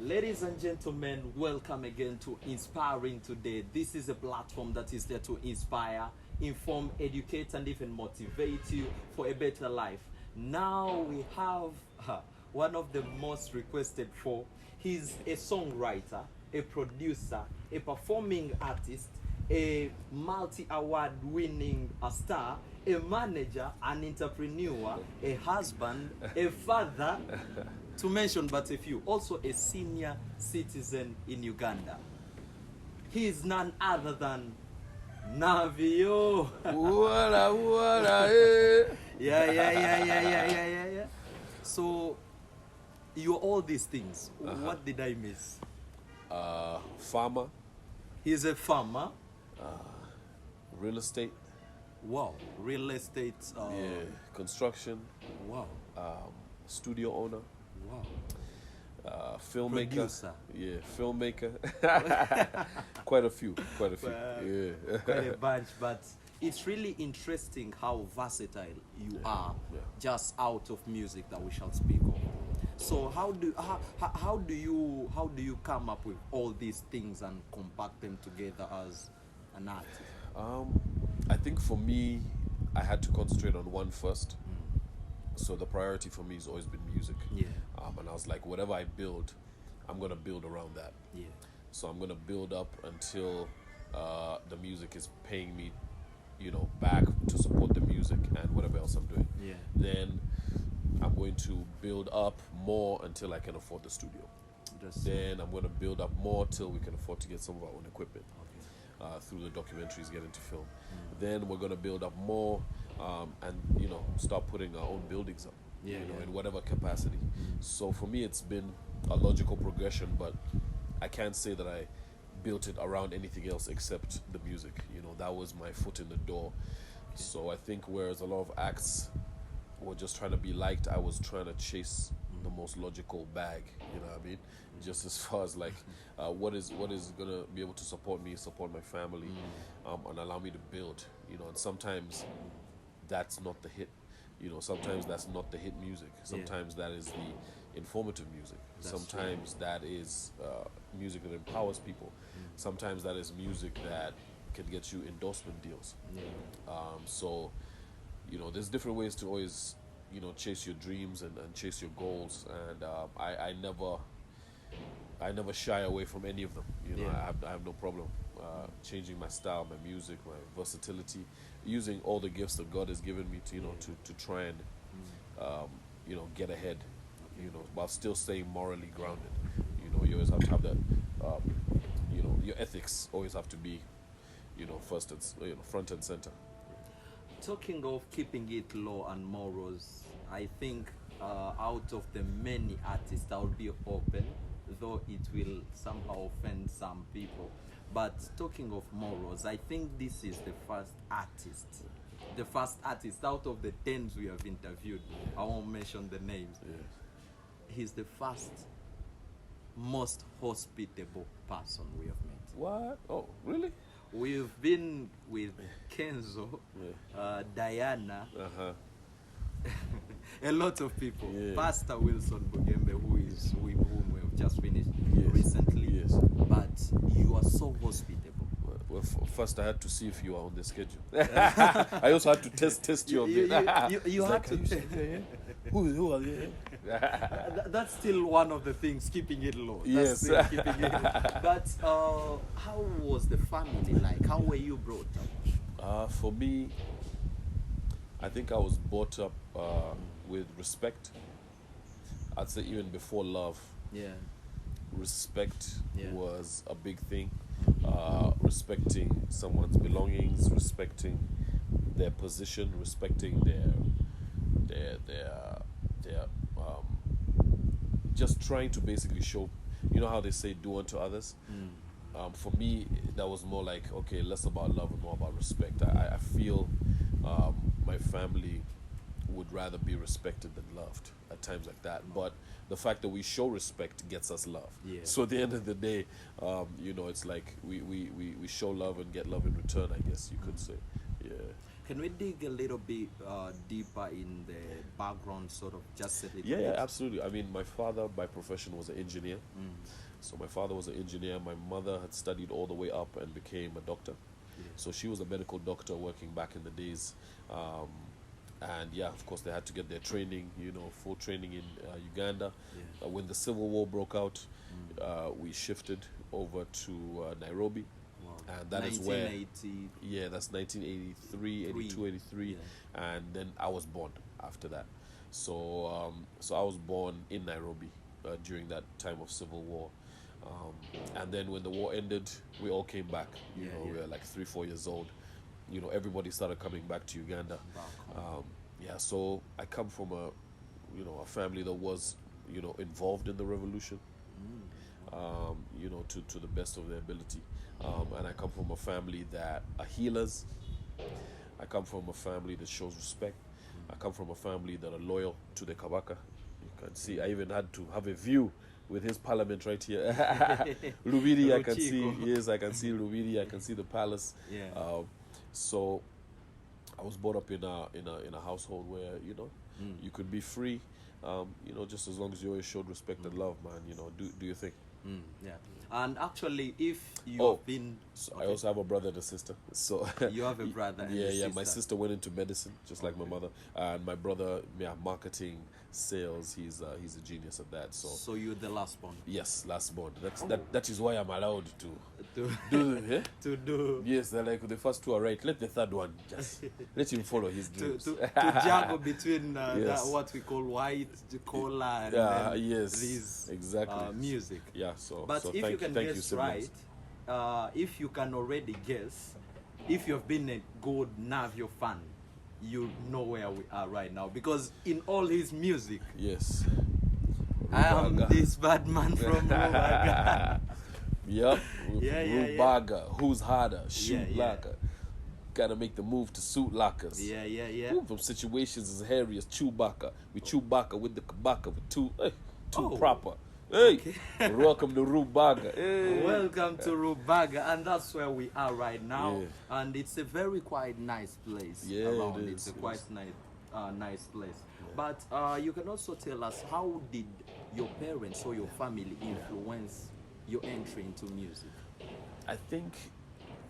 Ladies and gentlemen, welcome again to Inspiring Today. This is a platform that is there to inspire, inform, educate, and even motivate you for a better life. Now we have one of the most requested for. He's a songwriter, a producer, a performing artist, a multi-award winning star, a manager, an entrepreneur, a husband, a father, to mention but a few. Also a senior citizen in Uganda. He is none other than Navio. Yeah. So, you're all these things. What did I miss? Farmer. He's a farmer. Real estate. Wow. Real estate. Yeah. Construction. Wow. Studio owner. Wow. Filmmaker. Producer. Yeah, filmmaker. Quite a few. Yeah. Quite a bunch, but it's really interesting how versatile you are, just out of music that we shall speak of. So how do you come up with all these things and compact them together as an artist? I think for me, I had to concentrate on one first. So the priority for me has always been music. Yeah. And I was like, whatever I build, I'm gonna build around that. Yeah. So I'm gonna build up until the music is paying me, back to support the music and whatever else I'm doing. Yeah. Then I'm going to build up more until I can afford the studio. Then I'm going to build up more till we can afford to get some of our own equipment. Through the documentaries, get into film. Then we're going to build up more and start putting our own buildings up. In whatever capacity. So for me, it's been a logical progression, but I can't say that I built it around anything else except the music. That was my foot in the door. So I think whereas a lot of acts were just trying to be liked, I was trying to chase the most logical bag. You know what I mean? Just as far as like what is gonna be able to support me, support my family, and allow me to build. And sometimes that's not the hit. Sometimes that's not the hit music. Sometimes that is the informative music. Sometimes that is music that empowers people. Sometimes that is music that can get you endorsement deals. So, there's different ways to always, chase your dreams and chase your goals. And I never shy away from any of them. I have no problem changing my style, my music, my versatility, using all the gifts that God has given me to try and get ahead, while still staying morally grounded. You always have to have that. Your ethics always have to be, first and front and center. Talking of keeping it low and morals, I think out of the many artists, I will be open, though it will somehow offend some people. But talking of morals, I think this is the first artist out of the 10s we have interviewed. I won't mention the names. He's the first most hospitable person we have met. What? Oh, really? We've been with Kenzo, Diana, a lot of people. Pastor Wilson Bugembe, whom we have just finished recently. But you are so hospitable. Well, first I had to see if you are on the schedule. I also had to test you a bit. You had to. Who are you? That's still one of the things, keeping it low. Yes. Keeping it low. But how was the family like? How were you brought up? For me, I think I was brought up with respect. I'd say even before love. Respect was a big thing. Respecting someone's belongings, respecting their position, respecting their just trying to basically show, how they say do unto others. For me, that was more like, okay, less about love and more about respect. I feel my family would rather be respected than loved at times like that. But the fact that we show respect gets us love. So at the end of the day, it's like we show love and get love in return, I guess you could say. Can we dig a little bit deeper in the background, sort of just a little Yeah, bit? absolutely. I mean, my father by profession was an engineer. So my father was an engineer. My mother had studied all the way up and became a doctor. So she was a medical doctor working back in the days. And yeah, of course, they had to get their training, full training in Uganda. When the Civil War broke out, we shifted over to Nairobi. And that is where, that's 1983, 82, 83. And then I was born after that. So I was born in Nairobi during that time of Civil War. And then when the war ended, we all came back. We were like 3-4 years old. Everybody started coming back to Uganda. So I come from a family that was, involved in the revolution, to the best of their ability. And I come from a family that are healers. I come from a family that shows respect. I come from a family that are loyal to the Kabaka. You can see, I even had to have a view with his parliament right here. Lubiri, I can see. Yes, I can see Lubiri. I can see the palace. So I was brought up in a household where you could be free, just as long as you always showed respect and love, man. Do your thing. And actually, if you've been... So I also have a brother and a sister. So you have a brother and a sister. My sister went into medicine, just like my mother. And my brother, marketing, sales, he's a genius at that. So you're the last born? Yes, last born. That is why I'm allowed to do. Yes, they're like, the first two are right. Let the third one just let him follow his dreams. to juggle between what we call white collar and these music. But if you can guess right, if you can already guess, if you've been a good Navio fan, you know where we are right now, because in all his music, I am this bad man from Rubaga. Rubaga, who's harder, shoot laka. Gotta make the move to suit lockers. Move from situations as hairy as Chewbacca. We Chewbacca with the Kabaka with too proper. Hey, welcome to Rubaga. Hey. Welcome to Rubaga, and that's where we are right now. And it's a very quite nice place around. It's a quite nice place. But you can also tell us, how did your parents or your family influence your entry into music? I think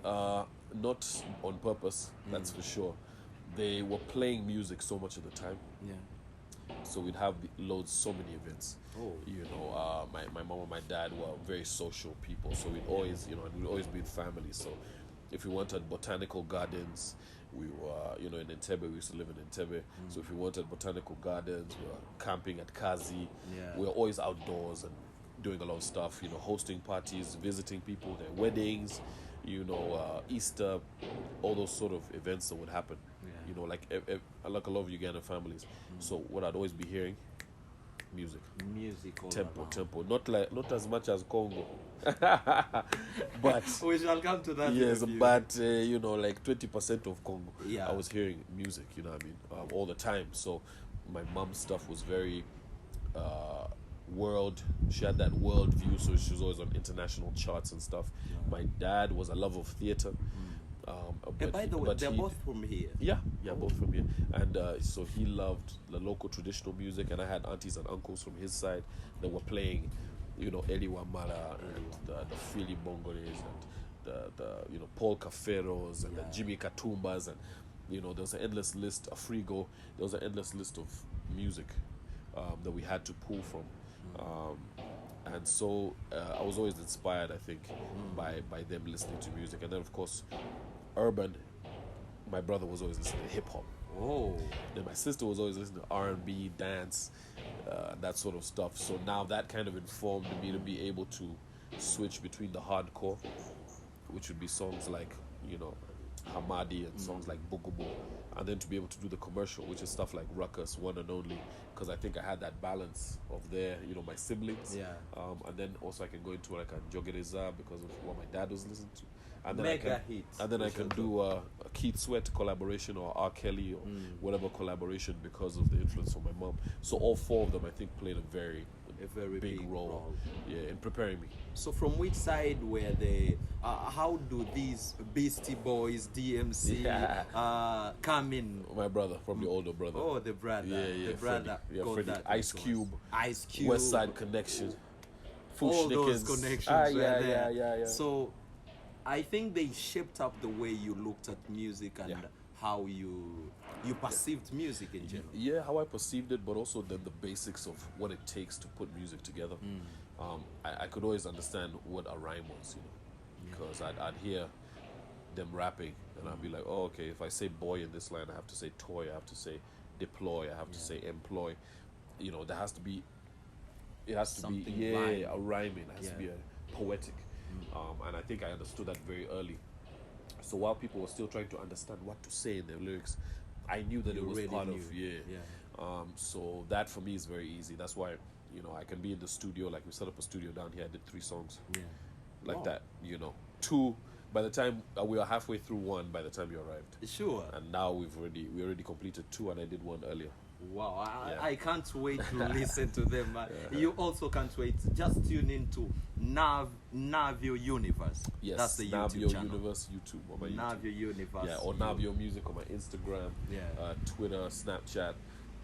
not on purpose, that's for sure. They were playing music so much of the time. So we'd have so many events. My mom and my dad were very social people, so we'd always, we'd always be in family. So if we wanted botanical gardens, we were, in Entebbe, we used to live in Entebbe. So if we wanted botanical gardens, we were camping at Kazi. We were always outdoors and doing a lot of stuff, hosting parties, visiting people, their weddings, Easter, all those sort of events that would happen. Like a lot of Ugandan families. So what I'd always be hearing, music all tempo, not as much as Congo, but we shall come to that. But like 20% of Congo, I was hearing music, all the time. So my mom's stuff was very she had that world view, so she was always on international charts and stuff. My dad was a love of theater. By the way, they're both from here. Both from here. And so he loved the local traditional music, and I had aunties and uncles from his side that were playing, Eli Wamala and the Philly Bongoles and the Paul Caferos and the Jimmy Katumbas, and there was an endless list, Afrigo. There was an endless list of music that we had to pull from. And so I was always inspired, I think, by them listening to music. And then, of course, urban, my brother was always listening to hip-hop. Then my sister was always listening to R&B, dance, that sort of stuff. So now that kind of informed me to be able to switch between the hardcore, which would be songs like, Hamadi and songs like Bugubu, and then to be able to do the commercial, which is stuff like Ruckus, One and Only, because I think I had that balance of my siblings, and then also I can go into like a 𝐤𝐸𝐴 because of what my dad was listening to, and then I can do a 𝐒𝐻 collaboration or R. Kelly or whatever collaboration because of the influence of my mom. So all four of them, I think, played a very a very big role. Yeah, in preparing me. So from which side were they? How do these Beastie Boys, DMC, come in? My brother, from the older brother. Oh, the brother. Yeah, The brother. Freddie. Ice Cube. Ice Cube. West Side Connection. All those connections were there. Yeah. So I think they shaped up the way you looked at music and how you perceived music in general. Yeah, how I perceived it, but also the basics of what it takes to put music together. I could always understand what a rhyme was, because I'd hear them rapping and I'd be like, oh, okay, if I say boy in this line, I have to say toy, I have to say deploy, I have to say employ. There has to be, it has Something to be, rhyme. a rhyming, it has to be a poetic. And I think I understood that very early. So while people were still trying to understand what to say in their lyrics, I knew that it was really part knew. of, so that for me is very easy. That's why, I can be in the studio, like we set up a studio down here, I did 3 songs. Like that, 2, by the time we were halfway through 1 by the time you arrived. Sure. And now we already completed 2 and I did 1 earlier. Wow, I can't wait to listen to them. You also can't wait. Just tune into Navio Universe. Yes, that's the Navio YouTube channel. Universe YouTube on my Navio YouTube. Universe. Yeah, or Navio Music on my Instagram, Twitter, Snapchat,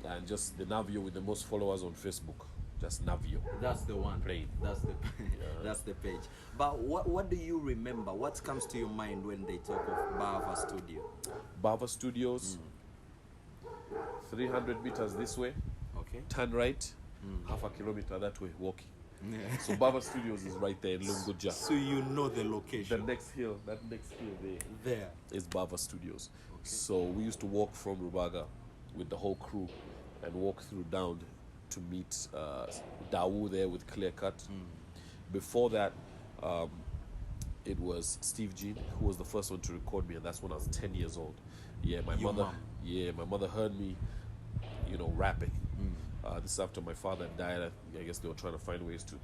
and just the Navio with the most followers on Facebook. Just Navio. That's the one. Plain. That's the that's the page. But what do you remember? What comes to your mind when they talk of Bava Studio? Bava Studios. 300 meters this way. Okay. Turn right. Half a kilometer that way, walking. So Bava Studios is right there in Lunguja. So you know the location. That next hill there is Bava Studios. Okay. So we used to walk from Rubaga with the whole crew and walk through down to meet Dawu there with Clear Cut. Before that, it was Steve Jean who was the first one to record me, and that's when I was 10 years old. Yeah, my mother heard me, rapping. This is after my father died. I guess they were trying to find ways to,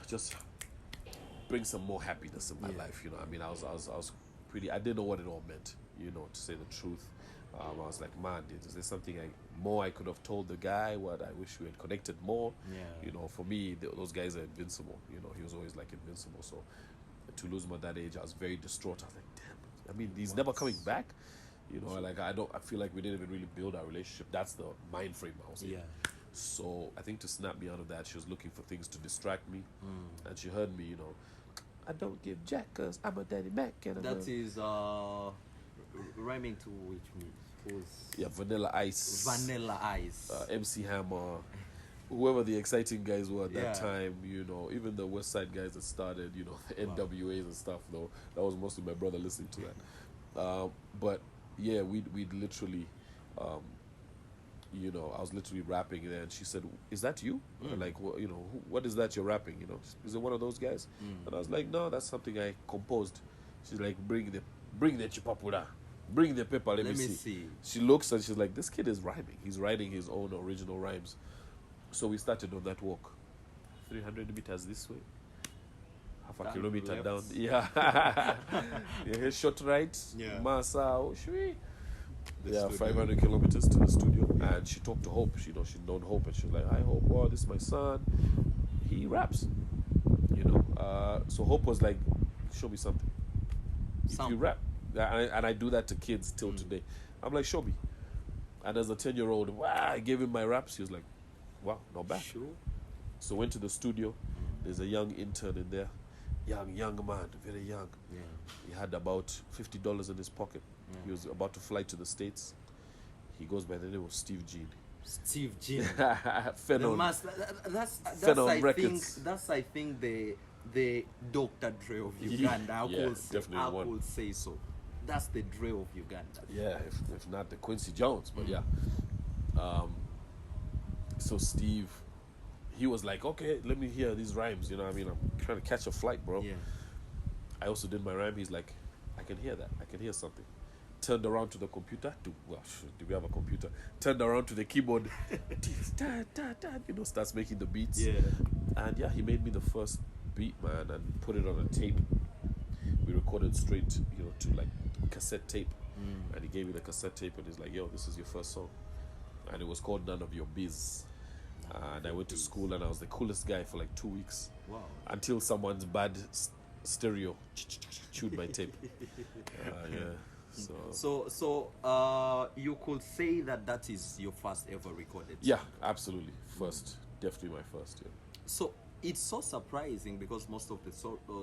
just bring some more happiness in my life. I was pretty. I didn't know what it all meant. To say the truth. I was like, man, is there something more I could have told the guy? What I wish we had connected more. For me, those guys are invincible. He was always like invincible. So to lose him at that age, I was very distraught. I was like, damn. He's never coming back. I feel like we didn't even really build our relationship. That's the mind frame I was in. So I think to snap me out of that, she was looking for things to distract me, and she heard me. I don't give jack 'cause I'm a daddy Mac. That is rhyming to which means Vanilla Ice. Vanilla Ice. MC Hammer. Whoever the exciting guys were at that time, even the West Side guys that started, the NWAs and stuff, though. That was mostly my brother listening to that. But yeah, we'd literally, I was literally rapping there, and she said, "Is that you?" Like, what is that you're rapping? Is it one of those guys? And I was like, "No, that's something I composed." She's like, "Bring the chipapura. Bring the paper. Let me see." She looks and she's like, "This kid is rhyming. He's writing his own original rhymes." So we started on that walk, 300 meters this way, half a kilometer down. Short right. Masa, shui. 500 kilometers to the studio. And she talked to Hope. She'd known Hope, and she was like, "Hi Hope, wow, this is my son. He raps." So Hope was like, "Show me something. If you rap." And I do that to kids till today. I'm like, "Show me." And as a 10-year-old, I gave him my raps. He was like, "Wow, not bad." Sure. So went to the studio. There's a young intern in there. Young man, very young. He had about $50 in his pocket. He was about to fly to the States. He goes by the name of Steve Jean. Steve Jean. That's I think the Dr. Dre of Uganda. I could say so. That's the Dre of Uganda. Yeah, if not the Quincy Jones, but yeah. So Steve, he was like, "Okay, let me hear these rhymes." I'm trying to catch a flight, bro. I also did my rhyme. He's like, "I can hear that. I can hear something." Turned around to the computer. Do we have a computer? Turned around to the keyboard. Starts making the beats. And he made me the first beat, man, and put it on a tape. We recorded straight, to like cassette tape. And he gave me the cassette tape, and he's like, "Yo, this is your first song." And it was called None of Your Biz. And I went to school and I was the coolest guy for like 2 weeks. Wow. Until someone's bad stereo chewed my tape. Yeah. So you could say that is your first ever recorded? Yeah, absolutely. First, definitely my first. Yeah. So it's so surprising because most of the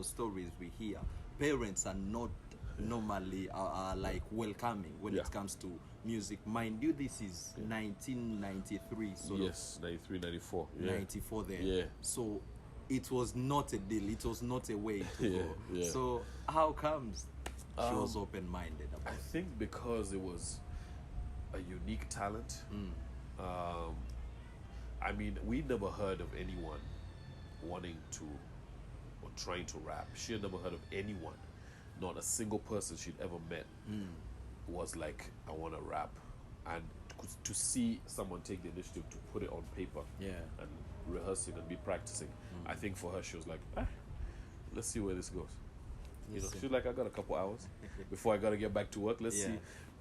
stories we hear, parents are not normally like welcoming when it comes to music. Mind you, this is 1993. So yes, 93, 94. Yeah. 94 there. Yeah. So it was not a deal. It was not a way to go. Yeah. So how comes she was open-minded about I think because it was a unique talent. I mean, we never heard of anyone wanting to or trying to rap. She had never heard of anyone. Not a single person she'd ever met was like, I want to rap. And to see someone take the initiative to put it on paper and rehearsing and be practicing, I think for her, she was like, let's see where this goes. You know, she's like, I got a couple hours before I got to get back to work. Let's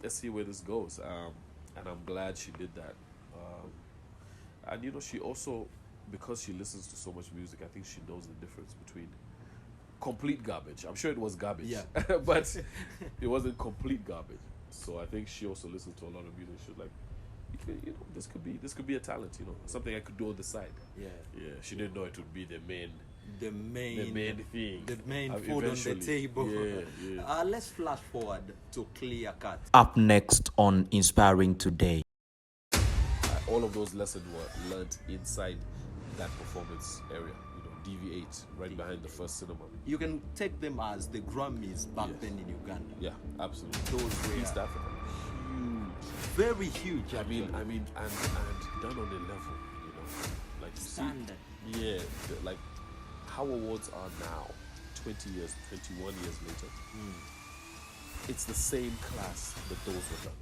see where this goes. And I'm glad she did that. And you know, she also, because she listens to so much music, I think she knows the difference between complete garbage. I'm sure it was garbage, but it wasn't complete garbage. So I think she also listened to a lot of music. She was like, you know, this could be a talent. You know, something I could do on the side. Yeah. She didn't know it would be the main thing, the main food on the table. Let's flash forward to Clear Cut. Up next on Inspiring Today. All of those lessons were learnt inside that performance area. DV8, right behind the first cinema. You can take them as the Grammys back then in Uganda. Yeah, absolutely. Those were East Africa. Huge. Very huge. I mean, and done on a level, you know, like you standard. See, like how awards are now, 20 years, 21 years later. It's the same class that those were done.